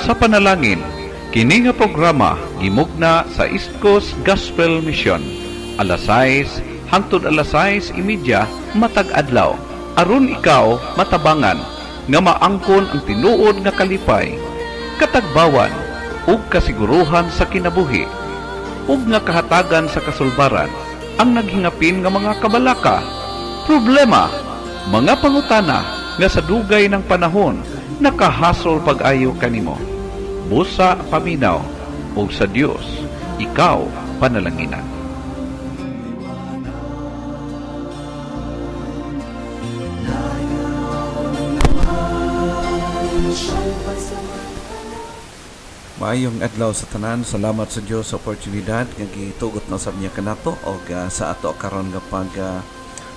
sa panalangin. Kini nga programa gimugna sa East Coast Gospel Mission. Alas 6 hangtod alas 6:30 matag adlaw. Aron ikaw matabangan nga maangkon ang tinuod nga kalipay, katagbawan ug kasiguruhan sa kinabuhi, ug nga kahatagan sa kasulbaran ang naghingapin nga mga kabalaka, problema, mga pangutana nga sa dugay ng panahon nakahasol pag-ayo kanimo. Busa paminaw ug sa Dios ikaw panalanginan. Maayong adlaw sa tanan. Salamat sa Dios sa oportunidad nga gitugot na sa niya kanato og sa ato karon nga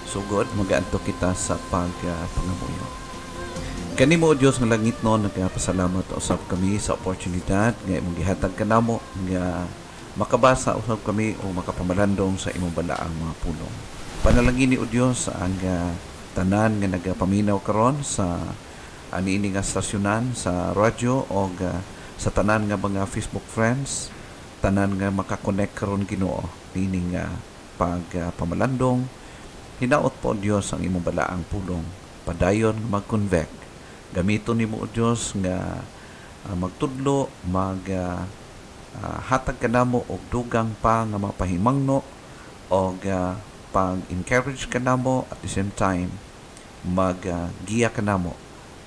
sugod magaadto kita sa pangamuyo. Kanimo o Dios nga langit non, nagpasalamat usab kami sa oportunidad nga imong gihatag kanamo nga makabasa usab kami o makapamalandong sa imong balaang mga pulong. Panalangin ni o Dios ang tanan nga nagapaminaw karon sa aniini nga stasyonan sa radyo o sa tanan nga mga Facebook friends, tanan nga makakonect karon Ginoo nining pagpamalandong. Hinaot po o Dios ang imong balaang pulong, padayon mag-convect. Gamiton nimo o Dios nga magtudlo, hatag kanamo og dugang pa nga mapahimangno og pag-encourage kanamo, at the same time giya kanamo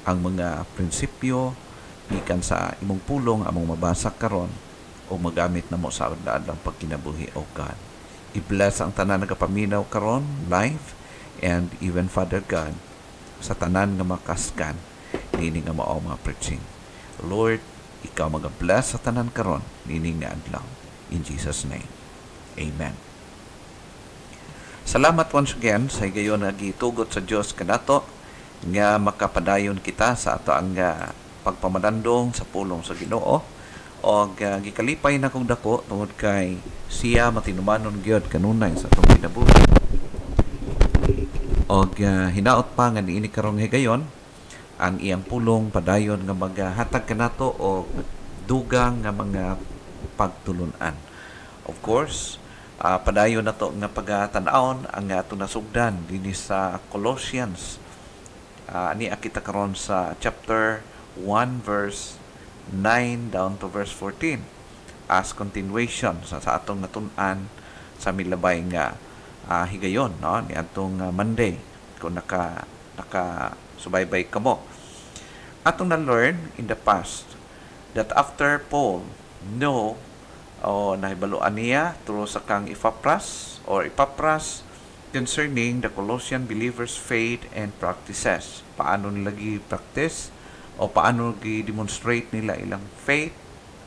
ang mga prinsipyo gikan sa imong pulong among mabasa karon o magamit namo sa adlaw pagkinabuhi o God. I-bless ang tanan nga paminaw karon live, and even Father God sa tanan nga makaskan nini nga mao mga preaching. Lord, ikaw mag-bless sa tanan karon nini nga adlaw. In Jesus name, amen. Salamat once again sa gayon nga gitugot sa Dios kanato nga makapadayon kita sa ato ang pagpamalandong sa pulong sa Ginoo, o gikalipay na kong dako tungod kay siya matinumanon gyud kanunay sa atong kinabuhi. O hinaot pa nga niini karong higayon ang iyang pulong padayon nga maghatag kanato og dugang nga mga pagtulunan. Of course, padayon nato nga pagatan-awon ang ato nasugdan dinhi sa Colossians. Ani kita karon sa chapter 1 verse 9 down to verse 14 as continuation sa atong natun-an sa milabay nga higayon, no, ni atong Monday kung naka subaybay kamo. Atong na-learn in the past that after Paul nahibaluan niya through sa kang Epapras concerning the Colossian believers' faith and practices. Paano nila gi-practice o paano gi-demonstrate nila ilang faith,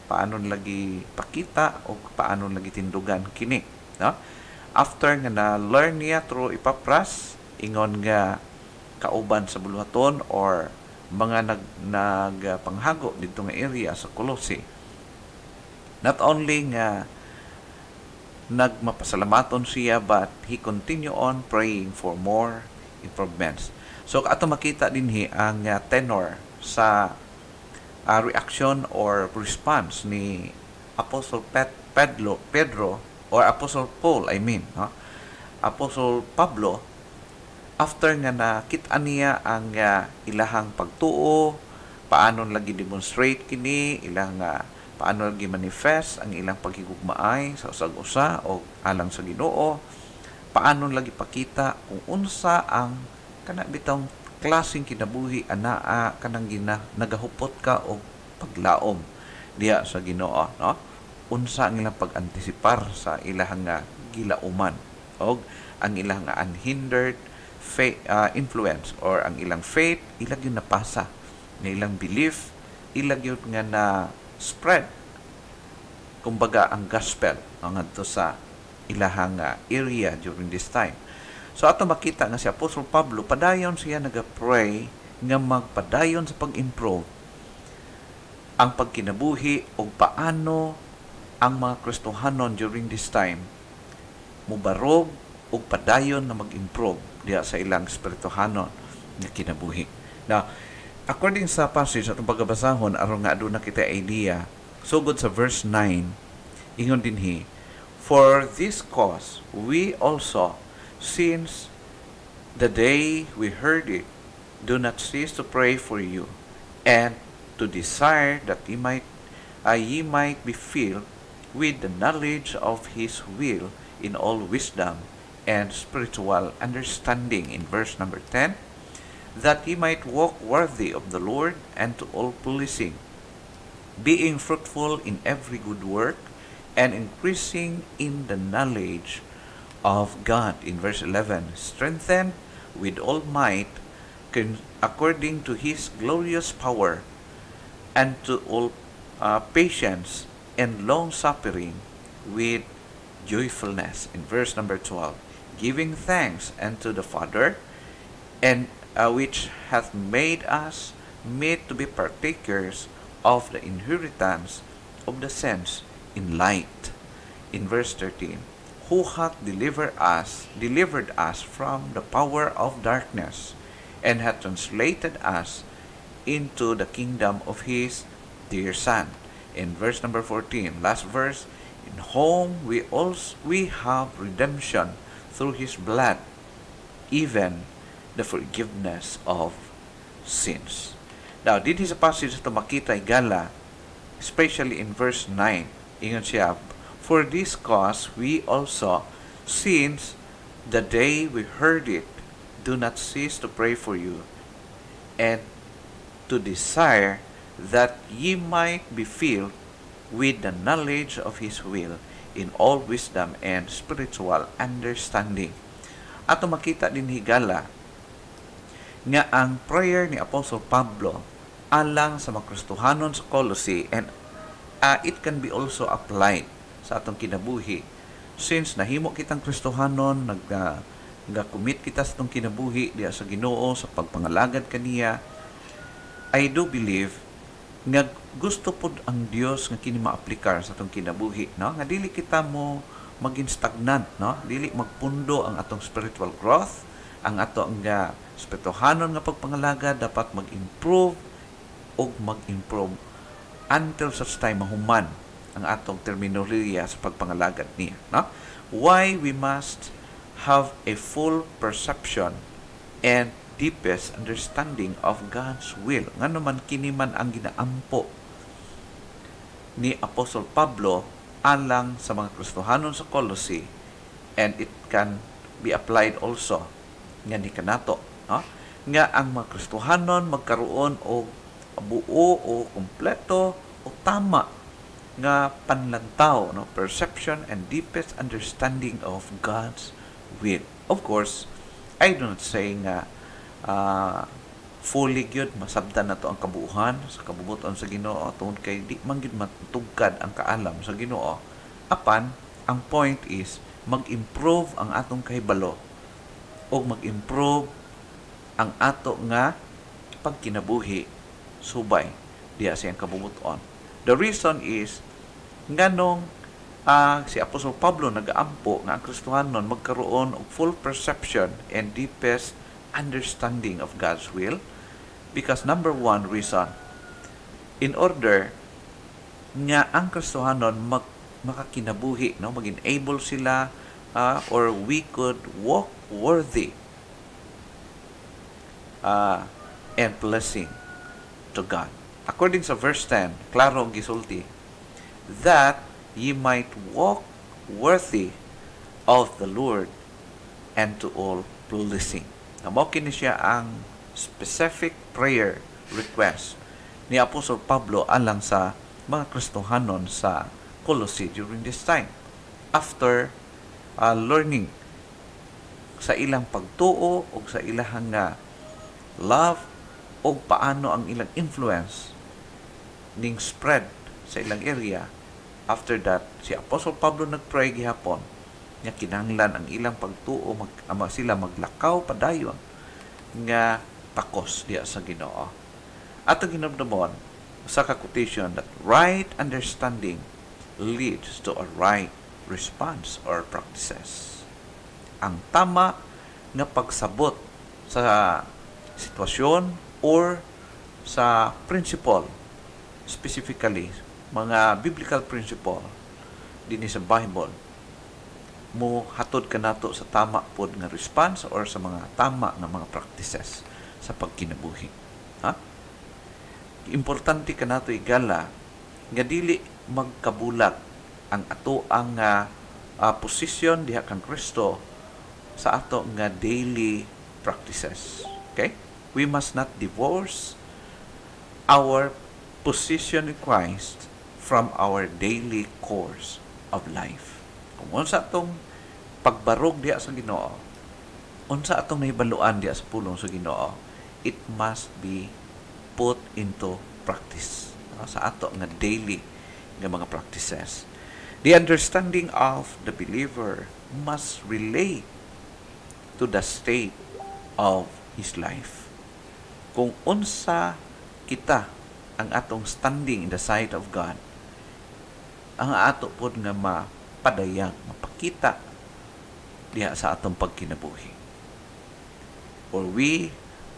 paano nila gi-pakita o paano nila gitindugan kini, no? After nga na-learn niya through Epapras, ingon nga kauban sa buluhaton or mga nagpanghago dito nga area sa Colossae, not only nga nagmapasalamaton siya, but he continue on praying for more improvements. So ato makita dinhi ang tenor sa reaction or response ni Apostle Pedro or Apostle Paul, Apostle Pablo, after nga nakita niya ang ilahang pagtuo, paano lagi demonstrate kini, ilang paano lagi manifest ang ilang paghigugmaay sa usag-usa o alang sa Ginoo, paano lagi pakita kung unsa ang kanabitang klaseng kinabuhi anaa kanang nagahupot ka og paglaom diya sa Ginoo, no? Unsa ang ilang pag-antisipar sa ilahang gilauman og ang ilang unhindered faith, influence or ang ilang faith ilag yun napasa, ng ilang belief ilag yun nga na spread, kumbaga ang gospel ngadto sa ilahang area during this time. So ato makita nga si Apostle Pablo padayon siya nagapray nga magpadayon sa pag-improve ang pagkinabuhi o paano ang mga Kristohanon during this time mubarog o padayon na mag-improve diya sa ilang spirituhanon nga kinabuhi. Now, According sa passage atong pagbabasahon aron nga aduna kita idea, sugod sa verse 9, ingon dinhi, for this cause we also, since the day we heard it, do not cease to pray for you, and to desire that ye might be filled with the knowledge of his will in all wisdom and spiritual understanding. In verse number 10, that ye might walk worthy of the Lord and to all pleasing, being fruitful in every good work and increasing in the knowledge of God. In verse 11, strengthened with all might according to his glorious power, and to all patience and long suffering with joyfulness. In verse number 12, giving thanks unto the Father, and which hath made us meet to be partakers of the inheritance of the saints in light. In verse 13, who hath delivered us from the power of darkness, and hath translated us into the kingdom of his dear Son. In verse number 14, last verse, in whom we have redemption through his blood, even the forgiveness of sins. Now, dito sa passage ito makita igala, especially in verse 9, ingon siya, for this cause we also, since the day we heard it, do not cease to pray for you, and to desire that ye might be filled with the knowledge of his will in all wisdom and spiritual understanding. Ato makita din higala nga ang prayer ni Apostle Pablo alang sa mga Kristohanon sa Colossae, and it can be also applied sa atong kinabuhi, since nahimo kitang Kristohanon, nag-commit kita sa atong kinabuhi diya sa Ginoo sa pagpangalagad kaniya. I do believe nga gusto pod ang Dios nga kini maaplikar sa atong kinabuhi, no? Nga dili kita mo maging stagnant, no? Dili magpundo ang atong spiritual growth, ang ato nga spirituhanon nga pagpangalaga dapat mag-improve o mag-improve until such time mahuman ang atong terminolohiya sa pagpangalagad niya, no? Why we must have a full perception and deepest understanding of God's will. Nga naman kini man ang ginaampo ni Apostle Pablo alang sa mga Kristohanon sa Colossae, and it can be applied also nga ni kanato, no? Nga ang mga Kristohanon magkaroon og buo o kompleto o tama nga panlantaw, no? Perception and deepest understanding of God's will. Of course, I do not say nga fully gyud masabtan nato ang kabuuhan sa kabubuton sa Ginoo tungod kay di man gyud matugkad ang kaalam sa Ginoo. Apan ang point is mag-improve ang atong kahibalo o mag-improve ang ato nga pagkinabuhi subay diya sa iyang kabubuton. The reason is nganong si Apostol Pablo nagaampo nga ang Kristohanon magkaroon og full perception and deepest understanding of God's will, because number one reason, in order nga ang Kristohanon makakinabuhi, no, mag-enable sila or we could walk worthy and blessing to God. According sa verse 10, klaro ang gisulti, that ye might walk worthy of the Lord and to all pleasing. Mao kini siya ang specific prayer request ni Apostle Pablo alang sa mga Kristohanon sa Colossae during this time. After learning sa ilang pagtuo o sa ilang love o paano ang ilang influence ning spread sa ilang area, after that, si Apostle Pablo nagpray gihapon nga kinahanglan ang ilang pagtuo sila maglakaw padayon nga takos diya sa Ginoo. Ato ginamdamon sa quotation that right understanding leads to a right response or practices. Ang tama nga pagsabot sa sitwasyon or sa principle, specifically mga biblical principle dinhi sa Bible, mo hatod ka nato sa tama pod nga response or sa mga tama nga mga practices sa pagkinabuhi. Ha? Importante ka nato igala nga dili magkabulag ang ato ang posisyon diha kang Kristo sa ato nga daily practices. Okay? We must not divorce our position in Christ from our daily course of life. Kung unsa atong pagbarog diha sa Ginoo, unsa atong nahibaluan diha sa pulong sa Ginoo, it must be put into practice sa ato nga daily nga mga practices. The understanding of the believer must relate to the state of his life. Kung unsa kita ang atong standing in the sight of God, ang ato pod nga mapadayang, mapakita diha sa atong pagkinabuhi. For we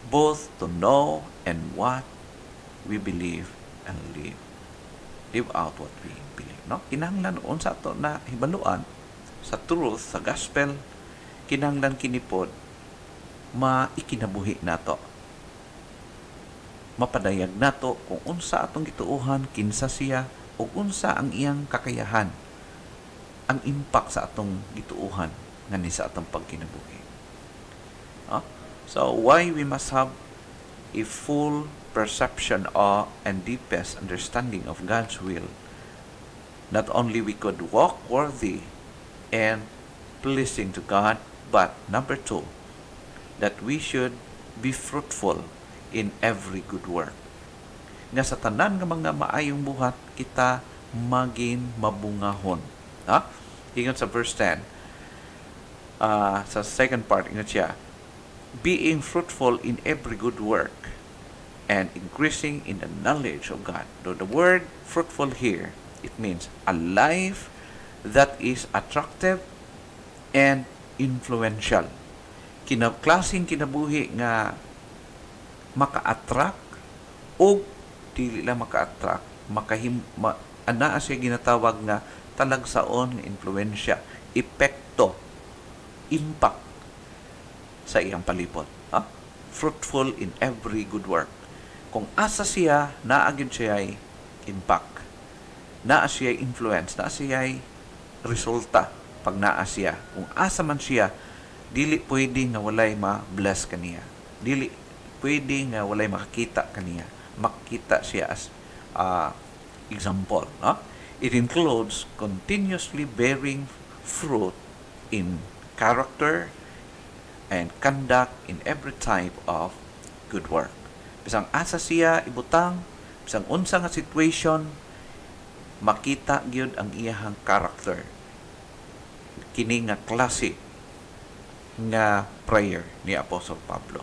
both to know and what we believe and live. Live out what we believe. No? Kinahanglan unsa ato na hibaluan sa truth, sa gospel, kinahanglan kinipod maikinabuhi nato. Mapadayag nato kung unsa atong gituuhan, kinsa siya, o unsa ang iyang kakayahan, ang impact sa atong gituuhan ngani sa atong pagkinabuhi. So why we must have a full perception of and deepest understanding of God's will. Not only we could walk worthy and pleasing to God, but number 2, that we should be fruitful in every good work. Nga sa tanan nga mga maayong buhat, kita maging mabungahon. Ingat sa verse 10. Sa second part, ingat siya. Being fruitful in every good work and increasing in the knowledge of God. So the word fruitful here, it means a life that is attractive and influential. Klaseng kinabuhi nga maka-attract o dili lang maka-attract, ana siya ginatawag nga talagsaon nga influensya, epekto, impact sa iyang palibot. Fruitful in every good work. Kung asa siya, naagid siya ay impact. Naa siya influence, naa siya ay resulta pag naa siya. Kung asa man siya, dili pwede nga walay ma-bless kaniya. Dili pwede nga walay makakita kaniya. Makita siya as example. It includes continuously bearing fruit in character and conduct in every type of good work. Bisang asa siya ibutang, bisang unsa nga situation, makita gyud ang iyahang character. Kini nga klase nga prayer ni Apostle Pablo.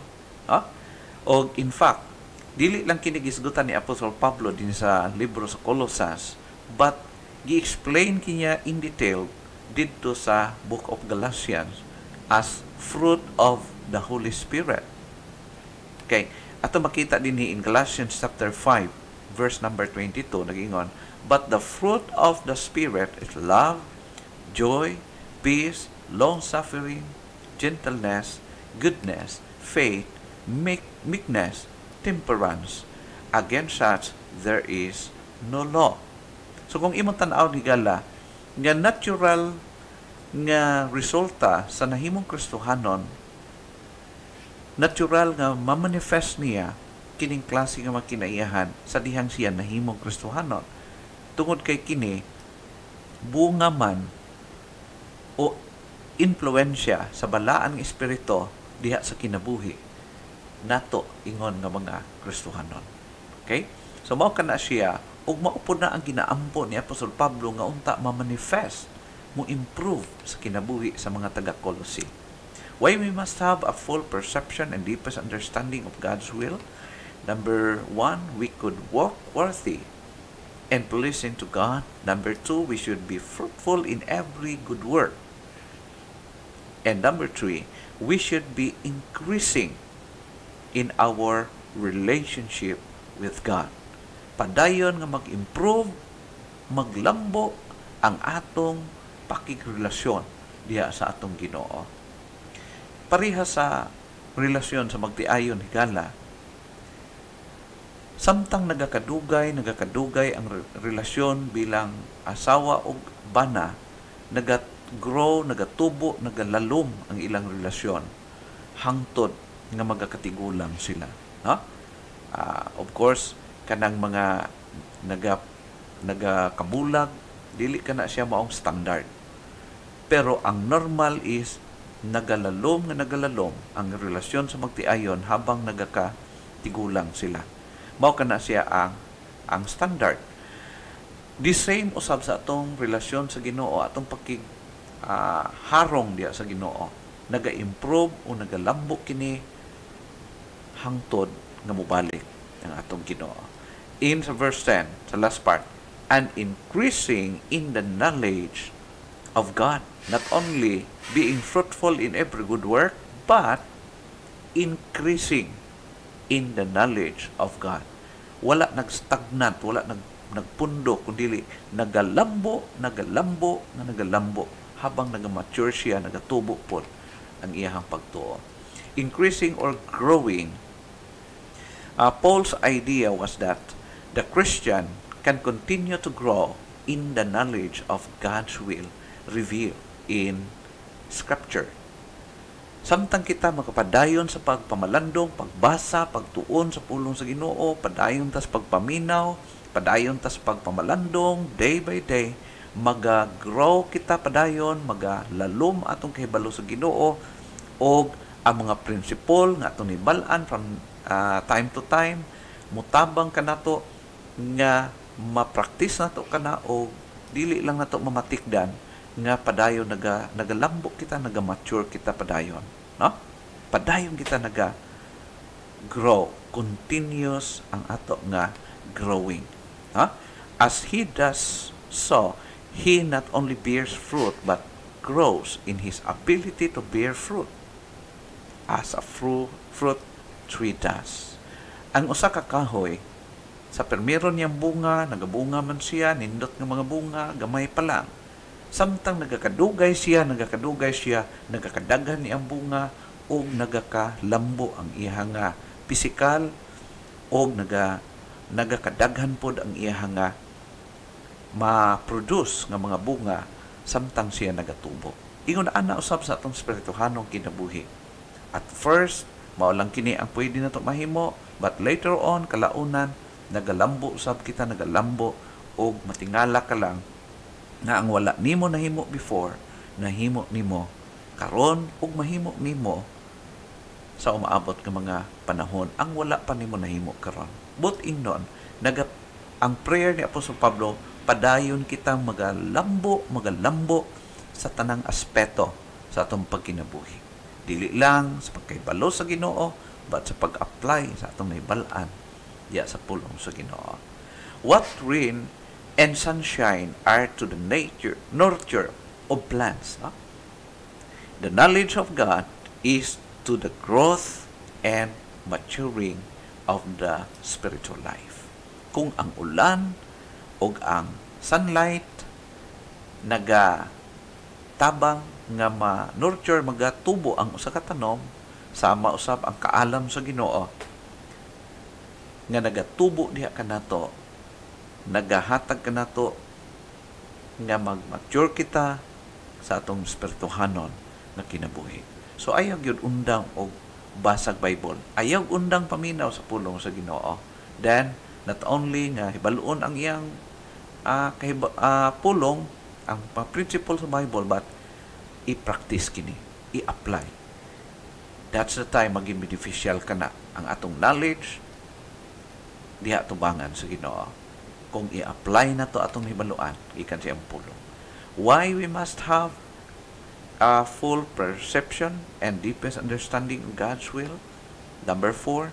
O in fact, dili lang kinigisgutan ni Apostle Pablo din sa libro sa Colossus, but gi-explain kinya in detail dito sa Book of Galatians as fruit of the Holy Spirit. Okay, ato makita din in Galatians chapter 5 verse number 22 nagingon, but the fruit of the Spirit is love, joy, peace, long-suffering, gentleness, goodness, faith, meekness, temperance. Against such there is no law. So kung imong tan-aw ni gala nga natural nga resulta sa nahimong Kristohanon, natural nga mamanifest niya kining klase nga makinaiyahan sa dihang siya nahimong Kristohanon. Tungod kay kini bunga man o influensya sa balaan nga espiritu diha sa kinabuhi nato ingon nga mga Kristohanon. Okay? So mao kana siya ug maupod na ang ginaampo ni Apostol Pablo nga unta ma-manifest, mo improve sa kinabuhi sa mga taga-Colossae. Why we must have a full perception and deepest understanding of God's will? Number 1, we could walk worthy and pleasing to God. Number 2, we should be fruitful in every good work. And number 3, we should be increasing in our relationship with God. Padayon nga mag-improve, maglambo ang atong pakigrelasyon diha sa atong Ginoo. Pareha sa relasyon sa magtiayon higala, samtang nagakadugay ang relasyon bilang asawa o bana, nagagrow, nagatubo, nagalalom ang ilang relasyon hangtod nga magakatigulang sila. No? Of course, kanang mga nagakabulag, dili ka na siya maong standard. Pero ang normal is nagalalom ang relasyon sa magtiayon habang nagakatigulang sila. Mao kana siya ang standard. The same usab sa atong relasyon sa Ginoo, atong harong diya sa Ginoo. Naga-improve o nagalambo kini hangtod nga mobalik ang atong Ginoo. In sa verse 10, sa last part, and increasing in the knowledge of God. Not only being fruitful in every good work, but increasing in the knowledge of God. Wala nagstagnant, wala nagpundo, kundi nagalambo habang nagamature siya, nagatubo po ang iyahang pagtuo. Increasing or growing. Paul's idea was that the Christian can continue to grow in the knowledge of God's will revealed in Scripture. Samtang kita makapadayon sa pagpamalandong, pagbasa, pagtuon sa pulong sa Ginoo, padayon tas pagpaminaw, padayon tas pagpamalandong, day by day, magagrow kita padayon, magalalom atong kahibalo sa Ginoo, o ang mga prinsipol nga atong nibalaan from time to time, mutabang ka nato nga ma-practice nato kana o dili lang nato mamatikdan nga padayon nagalambok kita, naga-mature kita padayon, no? Padayon kita naga-grow, continuous ang ato nga growing, no? As he does so, he not only bears fruit but grows in his ability to bear fruit as a fruit tree does. Ang usa ka kahoy sa permero niyang bunga, nagabunga man siya, nindot ng mga bunga, gamay pa lang. Samtang nagakadugay siya, nagakadaghan niyang bunga, o nagakalambo ang iyang pisikal, o nagakadaghan pod ang iyang ma-produce ng mga bunga, samtang siya nagatubo. Ingon na usab sa atong spirituhanong kinabuhi. At first, mao lang kini ang pwede na ito mahimo, but later on, kalaunan, nagalambo usab kita, nagalambo, o matingala ka lang, na ang wala nimo nahimo before, nahimo nimo karon, ug mahimo nimo sa umaabot nga mga panahon ang wala pa nimo nahimo karon. But ingnon, ang prayer ni Apostol Pablo, padayon kitang magalambo sa tanang aspeto sa atong pagkinabuhi. Dili lang sa pagkahibalo sa Ginoo, but sa pag-apply sa atong nahibalaan diya sa pulong sa Ginoo. What rain and sunshine are to the nurture of plants. No? The knowledge of God is to the growth and maturing of the spiritual life. Kung ang ulan o ang sunlight nagatabang nga ma-nurture, magatubo ang usa ka tanom, sama usab ang kaalam sa Ginoo nga nagatubo diha kanato, nagahatag kanato nga mag-mature kita sa atong spirituhanon na kinabuhi. So ayaw gyud undang og basag Bible, ayaw undang paminaw sa pulong sa Ginoo. Then not only nga hibaluon ang iyang pulong, ang principle sa Bible, but i-practice kini, i-apply. That's the time maging beneficial ka na ang atong knowledge diha tubangan sa Ginoo. Kung i-apply na to atong hibaluan, ikan siyang pulong. Why we must have a full perception and deepest understanding of God's will? Number 4,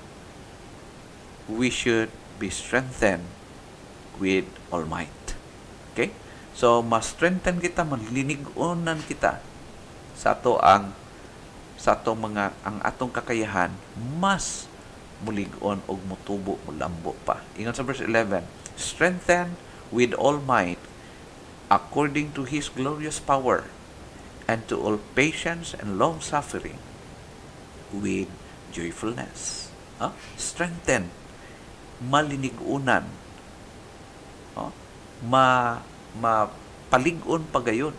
we should be strengthened with all might. Okay? So, mas strengthen kita, malilinig-unan kita sa atong kakayahan, mas mulig-on og mutubo mulambo pa. Ingon sa verse 11, strengthen with all might according to His glorious power, and to all patience and long suffering with joyfulness. Strengthen, malinigunan, mapaligon pagayon,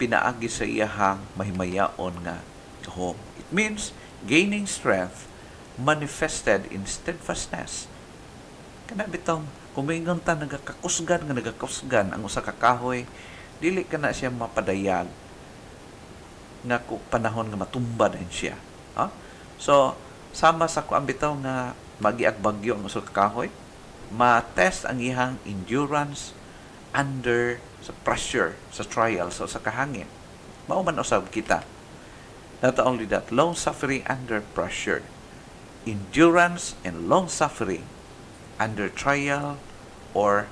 pinaagi sa iyahang mahimayaon nga gahom. It means gaining strength manifested in steadfastness. Kana bitong kumingon ta nagakusgan ang usa ka kahoy, dili kana siya mapadayag nga panahon nga matumba din siya. So sama sa kuan bitaw nga magiag bagyo ang usa ka kahoy, ma-test ang iyang endurance under sa pressure, sa trials, sa kahangin. Mao man usab kita. Not only that, long suffering under pressure, endurance and long suffering under trial or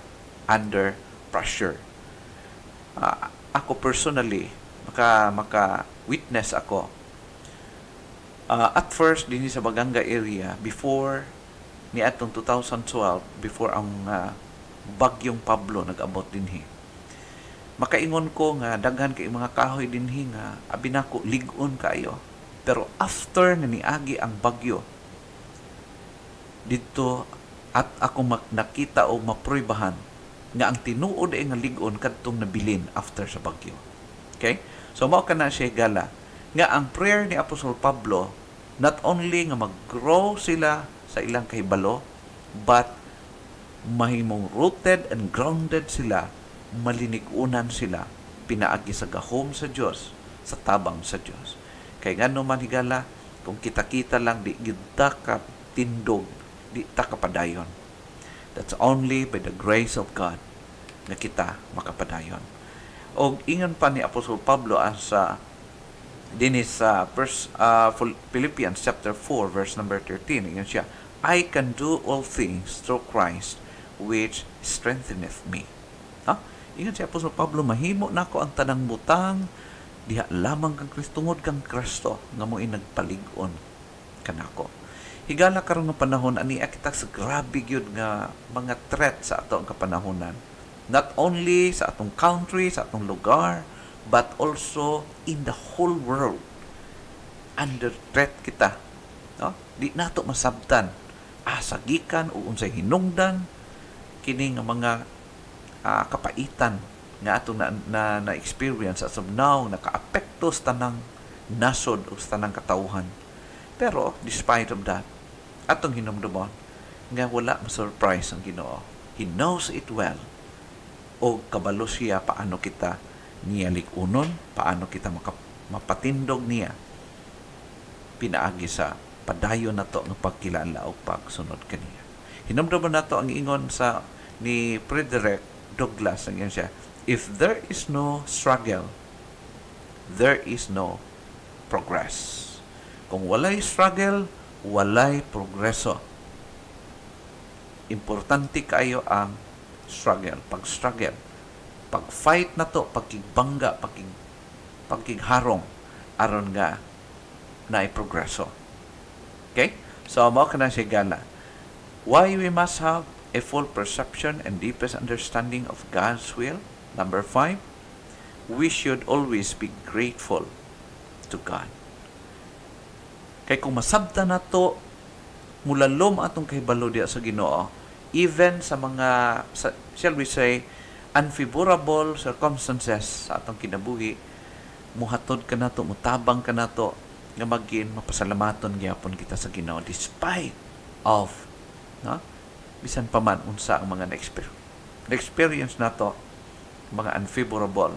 under pressure. Ako personally, maka witness ako. At first, din sa Baganga area, before ni atong 2012, before ang bagyong Pablo nag-abot dinhi, makaingon ko nga daghan kay mga kahoy dinhi nga abi nako lig-on kayo. Pero after nga niagi ang bagyo dito, at ako nakita o mapruibahan nga ang tinuod ay nga lig-on kadtong nabilin after sa bagyo. Okay? So mao kana siya gala nga ang prayer ni Apostol Pablo, not only nga mag-grow sila sa ilang kahibalo, but mahimong rooted and grounded sila, malinigunan sila, pinaagi sa gahom sa Dios, sa tabang sa Dios. Kay ngano man higala, kung kita-kita lang di gid ta ka tindog, di ta kapadayon. That's only by the grace of God na kita makapadayon. O ingon pa ni Apostol Pablo sa dinis sa Philippians chapter 4 verse number 13, ingon siya, I can do all things through Christ which strengtheneth me. Ingon si Apostol Pablo, mahimo nako ang tanang butang diha lamang kang Kristungod kang Kristo nga mo'y nagpalig-on kanako. Higala karon nga panahon ani kita sa grabe gyud nga mga threat sa ato ang kapanahonan. Not only sa atong country, sa atong lugar, but also in the whole world. Under threat kita. Di nato masabtan sagikan o unsay hinungdan kini nga mga kapaitan nga ato na experience as of now, naka-apekto sa tanang nasod o sa tanang katawhan. Pero despite of that, atong hinumdumon nga wala ma-surprise ang Ginoo. He knows it well. O kabalo siya paano kita niya likunon, paano kita mapatindog niya pinaagi sa padayon nato ng pagkilala o pagsunod kaniya. Hinumdumon nato ang ingon sa ni Frederick Douglass, ang siya, if there is no struggle, there is no progress. Kung walay struggle, walay progreso. Importante kayo ang struggle, pag-struggle, pag-fight na to, pagkigbangga, pagkigharong, aron nga na progreso. Okay? So, mao kana siya gala. Why we must have a full perception and deepest understanding of God's will. Number 5, we should always be grateful to God. Kay kung masabtan na to, mulalom atong kahibalo diya sa Ginoo, even sa mga, shall we say, unfavorable circumstances sa atong kinabuhi, muhatod ka na to, mutabang ka na to, nga maging mapasalamaton gyapon kita sa Ginoo despite of bisan pa man unsa ang mga na-experience nato, mga unfavorable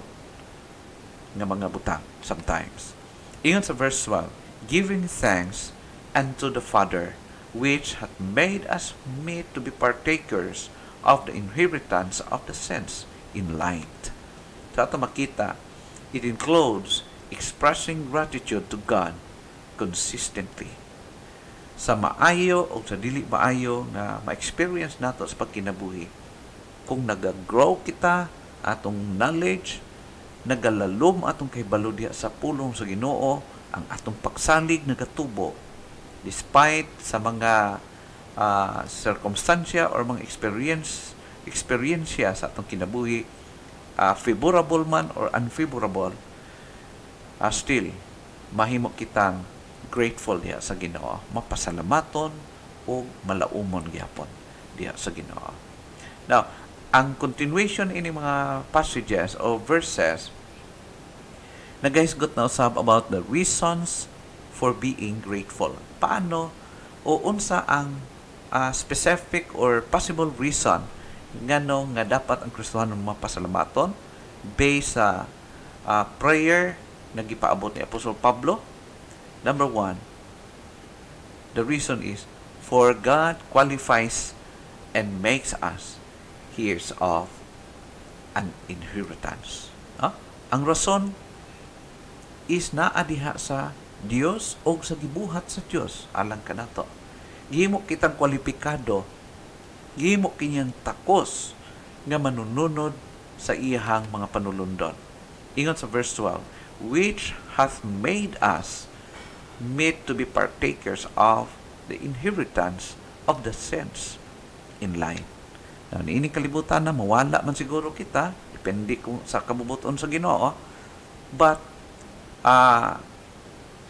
nga mga butang sometimes. Ingon sa verse 12, giving thanks unto the Father which hath made us meet to be partakers of the inheritance of the saints in light. Sa ato makita, it includes expressing gratitude to God consistently. Sa maayo o sa dili maayo nga ma-experience nato sa pagkinabuhi, kung nag-grow kita atong knowledge, nagalalom atong kahibalo diha sa pulong sa Ginoo, ang atong pagsalig nagatubo, despite sa mga circumstansya or mga experiensya sa atong kinabuhi, favorable man or unfavorable, still mahimo kitang grateful diha sa Ginoo, mapasalamaton o malaumon gyapon diha sa Ginoo. Now, ang continuation ini mga passages or verses nagahisgot na usab about the reasons for being grateful. Paano o unsa ang specific or possible reason ngano nga dapat ang Kristohanon mapasalamaton based sa prayer na gipaabot ni Apostol Pablo. Number 1, the reason is for God qualifies and makes us heirs of an inheritance. Ang rason is naa diha sa Dios o sa gibuhat sa Dios alang kanato. Gihimo kitang kwalipikado, gihimo kinyang takos nga manununod sa iyahang mga panulundon. Ingon sa verse 12, which hath made us meet to be partakers of the inheritance of the saints in light. Now, niini kalibutan na mawala man siguro kita, depende kung sa kabubuton sa Ginoo, but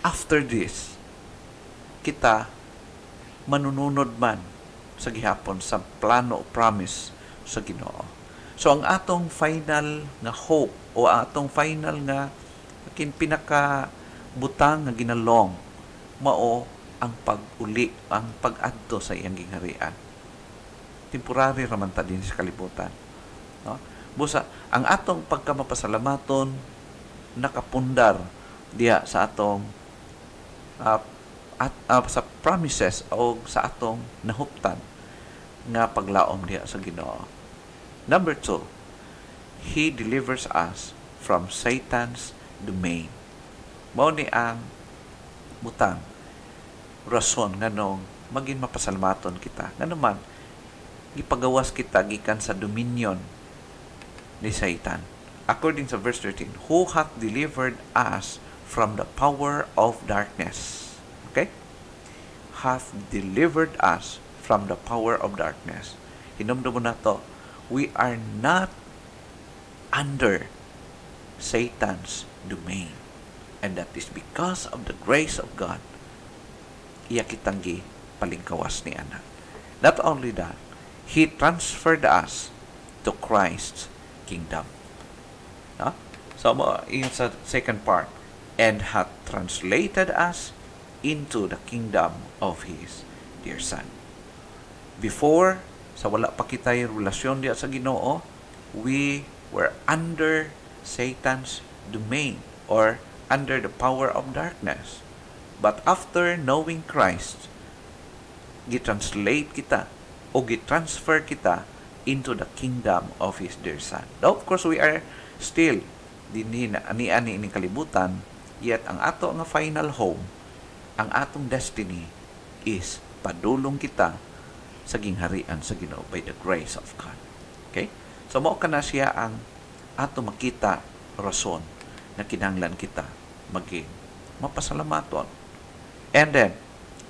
after this, kita manununod man sa gihapon sa plano o promise sa Ginoo. So ang atong final nga hope o atong final nga pinaka butang nga ginalong mao ang pag-uli, ang pag-adto sa iyang gingharian. Temporary raman ta din sa kalibutan. No? Busa, ang atong pagkamapasalamaton nakapundar diya sa atong sa promises o sa atong nahuptan nga paglaom diya sa Ginoo. Number 2, He delivers us from Satan's domain. Mao ni ang butang rason nganong maging mapasalamaton kita. Ngano man gipagawas kita gikan sa dominion ni Satan. According to verse 13, who hath delivered us from the power of darkness. Okay? Hath delivered us from the power of darkness. Hinumdum mo na to, we are not under Satan's domain. And that is because of the grace of God. Iya kitang palingkawas ni anak. Not only that, He transferred us to Christ's kingdom. No? So, in sa second part, and hath translated us into the kingdom of His dear Son. Before, sa wala pa kita yung relasyon diya sa Ginoo, we were under Satan's domain or under the power of darkness. But after knowing Christ, gitranslate kita o gitransfer kita into the kingdom of His dear Son. Now, of course, we are still ani-ani ini kalibutan, yet ang ato nga final home, ang atong destiny is padulong kita sa gingharian sa Ginoo by the grace of God. Okay? So, mao kana siya ang ato makita rason na kinahanglan kita maging mapasalamaton. And then,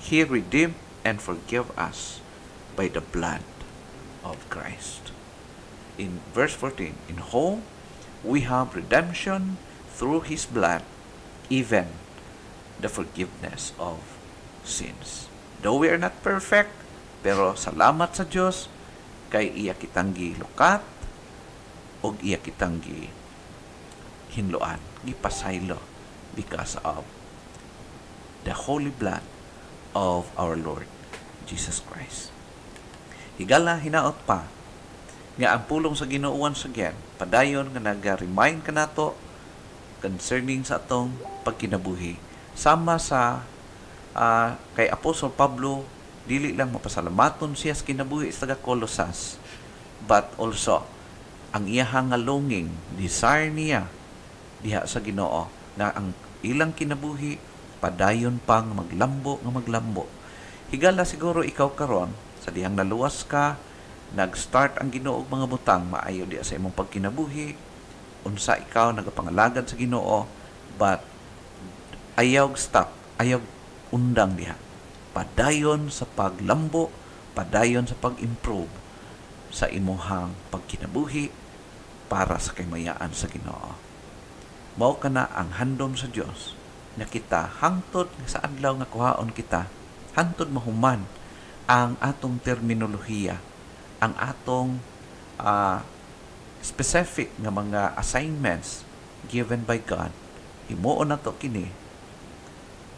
He redeemed and forgive us by the blood of Christ. In verse 14, in whom we have redemption through His blood, even the forgiveness of sins. Though we are not perfect, pero salamat sa Diyos kay iya kitang gilukat o iya kitang hinloan, gipasaylo because of the holy blood of our Lord Jesus Christ. Higala hinaot pa nga ang pulong sa Ginoo once again, padayon nga naga-remind kanato concerning sa atong pagkinabuhi. Sama sa kay Apostol Pablo, dili lang mapasalamaton siya sa kinabuhi sa taga Colosas, but also ang iyahang longing, desire niya diha sa Ginoo na ang ilang kinabuhi padayon pang maglambo. Higala siguro ikaw karon sa dihang naluwas ka, nag-start ang Ginoo og mga butang maayo diha sa imong pagkinabuhi, unsa ikaw nagapangalagad sa Ginoo, but ayaw stop, ayaw undang diha. padayon sa paglambo, padayon sa pag-improve sa imuhang pagkinabuhi para sa kamayaan sa Ginoo. Mao kana ang handom sa Dios na kita hangtod sa adlaw nga kuhaon kita, hangtod mahuman ang atong terminolohiya, ang atong specific nga mga assignments given by God. Himuon na to kini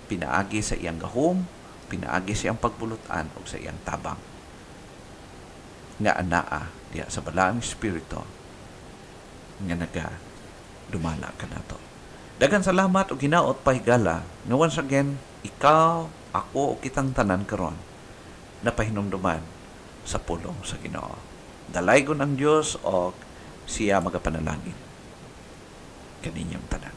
pinaagi sa iyang gahom, pinaagi sa iyang pagbulutan o sa iyang tabang nga anaa diya sa balaang espiritu nga naga dumala ka nato. Daghang salamat o ginaot pa higala nga once again ikaw, ako o kitang tanan karon napahinumduman sa pulong sa Ginoo. Dalaygon ang Dios o siya magapanalangin kaninyong tanan.